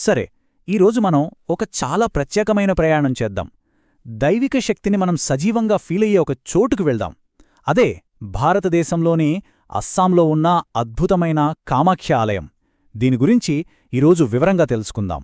సరే, ఈరోజు మనం ఒక చాలా ప్రత్యేకమైన ప్రయాణం చేద్దాం. దైవిక శక్తిని మనం సజీవంగా ఫీలయ్యే ఒక చోటుకు వెళ్దాం. అదే భారతదేశంలోని అస్సాంలో ఉన్న అద్భుతమైన కామాఖ్య ఆలయం. దీని గురించి ఈరోజు వివరంగా తెలుసుకుందాం.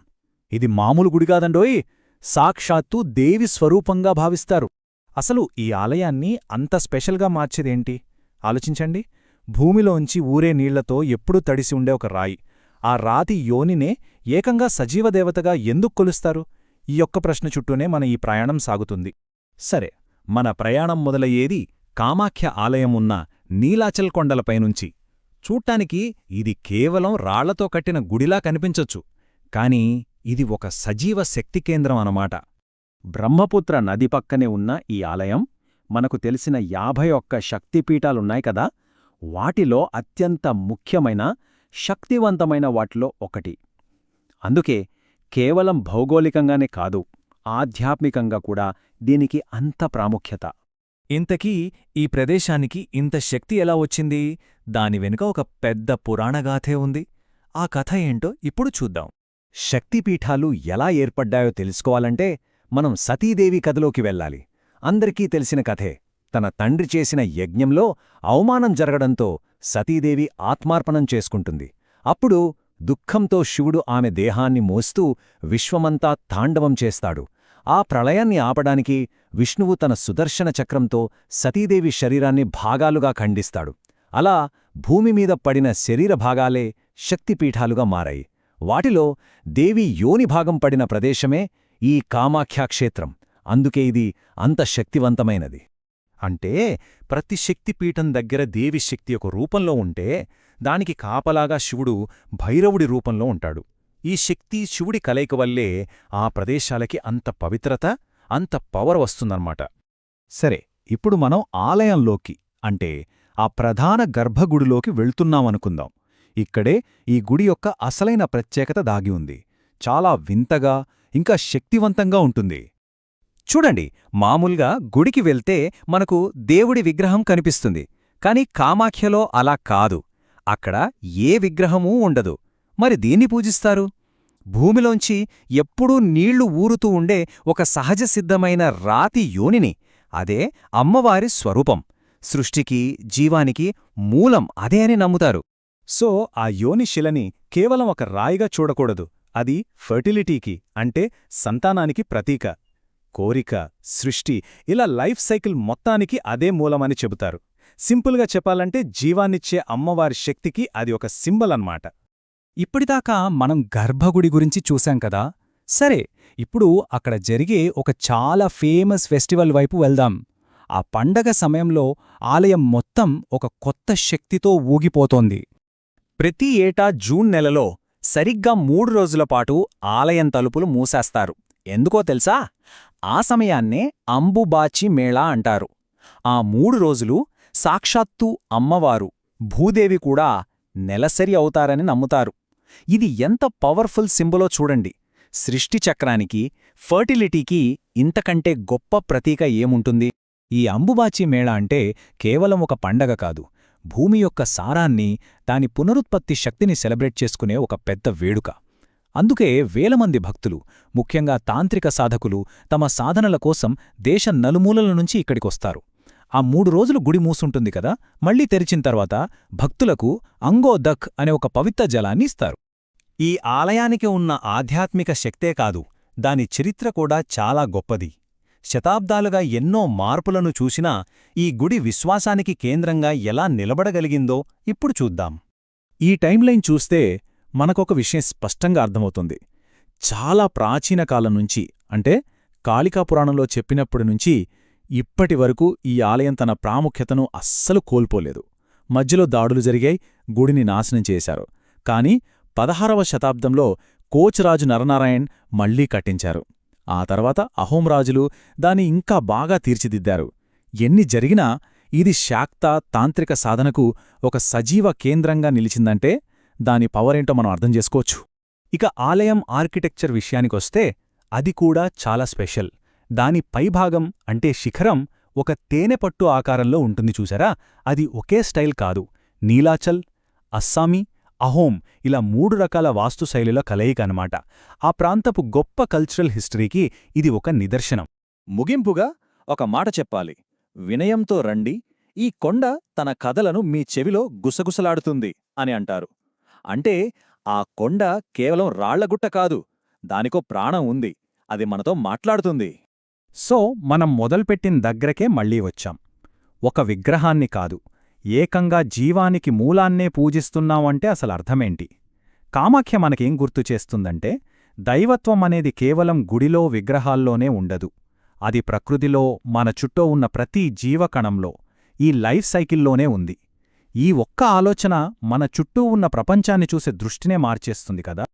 ఇది మామూలు గుడి కాదండోయ్, సాక్షాత్తు దేవి స్వరూపంగా భావిస్తారు. అసలు ఈ ఆలయాన్ని అంత స్పెషల్గా మార్చేదేంటి ఆలోచించండి. భూమిలోంచి ఊరే నీళ్లతో ఎప్పుడూ తడిసి ఉండే ఒక రాయి. ఆ రాతి యోనినే ఏకంగా సజీవదేవతగా ఎందుకు కొలుస్తారు? ఈ ఒక్క ప్రశ్న చుట్టూనే మన ఈ ప్రయాణం సాగుతుంది. సరే, మన ప్రయాణం మొదలయ్యేది కామాఖ్య ఆలయం ఉన్న నీలాచల్ కొండలపైనుంచి. చూడ్డానికి ఇది కేవలం రాళ్లతో కట్టిన గుడిలా కనిపించొచ్చు, కాని ఇది ఒక సజీవ శక్తి కేంద్రం అన్నమాట. బ్రహ్మపుత్ర నది పక్కనే ఉన్న ఈ ఆలయం మనకు తెలిసిన 51 శక్తిపీఠాలున్నాయి కదా, వాటిలో అత్యంత ముఖ్యమైన, శక్తివంతమైన వాటిలో ఒకటి. అందుకే కేవలం భౌగోళికంగానే కాదు, ఆధ్యాత్మికంగా కూడా దీనికి అంత ప్రాముఖ్యత. ఇంతకీ ఈ ప్రదేశానికి ఇంత శక్తి ఎలా వచ్చింది? దాని వెనుక ఒక పెద్ద పురాణగాథే ఉంది. ఆ కథ ఏంటో ఇప్పుడు చూద్దాం. శక్తిపీఠాలు ఎలా ఏర్పడ్డాయో తెలుసుకోవాలంటే మనం సతీదేవి కథలోకి వెళ్ళాలి. అందరికీ తెలిసిన కథే. తన తండ్రి చేసిన యజ్ఞంలో అవమానం జరగడంతో సతీదేవి ఆత్మార్పణం చేసుకుంటుంది. అప్పుడు దుఃఖంతో శివుడు ఆమె దేహాన్ని మోస్తూ విశ్వమంతా తాండవం చేస్తాడు. ఆ ప్రళయాన్ని ఆపడానికి విష్ణువు తన సుదర్శన చక్రంతో సతీదేవి శరీరాన్ని భాగాలుగా ఖండిస్తాడు. అలా భూమిమీద పడిన శరీర భాగాలే శక్తిపీఠాలుగా మారాయి. వాటిలో దేవి యోని భాగం పడిన ప్రదేశమే ఈ కామాఖ్యాక్షేత్రం. అందుకే ఇది అంత శక్తివంతమైనది. అంటే ప్రతి శక్తిపీఠం దగ్గర దేవి శక్తి ఒక రూపంలో ఉంటే, దానికి కాపలాగా శివుడు భైరవుడి రూపంలో ఉంటాడు. ఈ శక్తి శివుడి కలయిక వల్లే ఆ ప్రదేశాలకి అంత పవిత్రత, అంత పవర్ వస్తుందన్నమాట. సరే, ఇప్పుడు మనం ఆలయంలోకి, అంటే ఆ ప్రధాన గర్భగుడిలోకి వెళ్తున్నామనుకుందాం. ఇక్కడే ఈ గుడి యొక్క అసలైన ప్రత్యేకత దాగి ఉంది. చాలా వింతగా, ఇంకా శక్తివంతంగా ఉంటుంది. చూడండి, మామూలుగా గుడికి వెళ్తే మనకు దేవుడి విగ్రహం కనిపిస్తుంది. కాని కామాఖ్యలో అలా కాదు. అక్కడ ఏ విగ్రహమూ ఉండదు. మరి దీన్ని పూజిస్తారు? భూమిలోంచి ఎప్పుడూ నీళ్లు ఊరుతూ ఉండే ఒక సహజ సిద్ధమైన రాతి యోనిని. అదే అమ్మవారి స్వరూపం. సృష్టికి, జీవానికి మూలం అదే అని నమ్ముతారు. సో ఆ యోని శిలని కేవలం ఒక రాయిగా చూడకూడదు. అది ఫర్టిలిటీకి, అంటే సంతానానికి ప్రతీక. కోరిక, సృష్టి, ఇలా లైఫ్ సైకిల్ మొత్తానికి అదే మూలమని చెబుతారు. సింపుల్గా చెప్పాలంటే జీవాన్నిచ్చే అమ్మవారి శక్తికి అది ఒక సింబల్ అన్నమాట. ఇప్పటిదాకా మనం గర్భగుడి గురించి చూశాం కదా. సరే, ఇప్పుడు అక్కడ జరిగే ఒక చాలా ఫేమస్ ఫెస్టివల్ వైపు వెళ్దాం. ఆ పండగ సమయంలో ఆలయం మొత్తం ఒక కొత్త శక్తితో ఊగిపోతోంది. ప్రతి ఏటా జూన్ నెలలో సరిగ్గా 3 రోజులపాటు ఆలయం తలుపులు మూసేస్తారు. ఎందుకో తెలుసా? ఆ సమయాన్నే అంబుబాచి మేళా అంటారు. ఆ 3 రోజులు సాక్షాత్తు అమ్మవారు, భూదేవి కూడా నెలసరి అవుతారని నమ్ముతారు. ఇది ఎంత పవర్ఫుల్ సింబలో చూడండి. సృష్టి చక్రానికి, ఫర్టిలిటీకి ఇంతకంటే గొప్ప ప్రతీక ఏముంటుంది? ఈ అంబుబాచి మేళా అంటే కేవలం ఒక పండగ కాదు, భూమి యొక్క సారాన్ని, దాని పునరుత్పత్తి శక్తిని సెలబ్రేట్ చేసుకునే ఒక పెద్ద వేడుక. అందుకే వేలమంది భక్తులు, ముఖ్యంగా తాంత్రిక సాధకులు, తమ సాధనల కోసం దేశం నలుమూలల నుంచి ఇక్కడికొస్తారు. ఆ 3 రోజులు గుడి మూసుంటుంది కదా, మళ్లీ తెరిచిన తర్వాత భక్తులకు అంగోదక్ అనే ఒక పవిత్ర జలాన్ని ఇస్తారు. ఈ ఆలయానికి ఉన్న ఆధ్యాత్మిక శక్తే కాదు, దాని చరిత్ర కూడా చాలా గొప్పది. శతాబ్దాలుగా ఎన్నో మార్పులను చూసినా ఈ గుడి విశ్వాసానికి కేంద్రంగా ఎలా నిలబడగలిగిందో ఇప్పుడు చూద్దాం. ఈ టైంలైన్ చూస్తే మనకొక విషయం స్పష్టంగా అర్థమవుతుంది. చాలా ప్రాచీన కాలం నుంచి, అంటే కాళికాపురాణంలో చెప్పినప్పటి నుంచి ఇప్పటివరకు ఈ ఆలయం తన ప్రాముఖ్యతను అస్సలు కోల్పోలేదు. మధ్యలో దాడులు జరిగాయి, గుడిని నాశనం చేశారు. కాని 16వ శతాబ్దంలో కోచ్ రాజు నరనారాయణ్ మళ్లీ కట్టించారు. ఆ తర్వాత అహోం రాజులు దాన్ని ఇంకా బాగా తీర్చిదిద్దారు. ఎన్ని జరిగినా ఇది శాక్త తాంత్రిక సాధనకు ఒక సజీవ కేంద్రంగా నిలిచిందంటే దాని పవరేంటో మనం అర్థం చేసుకోవచ్చు. ఇక ఆలయం ఆర్కిటెక్చర్ విషయానికొస్తే అది కూడా చాలా స్పెషల్. దాని పైభాగం అంటే శిఖరం ఒక తేనెపట్టు ఆకారంలో ఉంటుంది చూసారా, అది ఒకే స్టైల్ కాదు. నీలాచల్, అస్సామీ, అహోం ఇలా 3 రకాల వాస్తుశైలుల కలయిక అనమాట. ఆ ప్రాంతపు గొప్ప కల్చరల్ హిస్టరీకి ఇది ఒక నిదర్శనం. ముగింపుగా ఒక మాట చెప్పాలి. వినయంతో రండి, ఈ కొండ తన కథలను మీ చెవిలో గుసగుసలాడుతుంది అని అంటారు. అంటే ఆ కొండ కేవలం రాళ్లగుట్ట కాదు, దానికో ప్రాణం ఉంది, అది మనతో మాట్లాడుతుంది. సో మనం మొదల్పెట్టిన దగ్గరకే మళ్ళీ వచ్చాం. ఒక విగ్రహాన్ని కాదు, ఏకంగా జీవానికి మూలాన్నే పూజిస్తున్నామంటే అసలర్థమేంటి? కామాఖ్య మనకేం గుర్తుచేస్తుందంటే, దైవత్వం అనేది కేవలం గుడిలో విగ్రహాల్లోనే ఉండదు. అది ప్రకృతిలో, మన చుట్టూ ఉన్న ప్రతి జీవకణంలో, ఈ లైఫ్ సైకిల్లోనే ఉంది. ఈ ఒక్క ఆలోచన మన చుట్టూ ఉన్న ప్రపంచాన్ని చూసే దృష్టినే మార్చేస్తుంది కదా.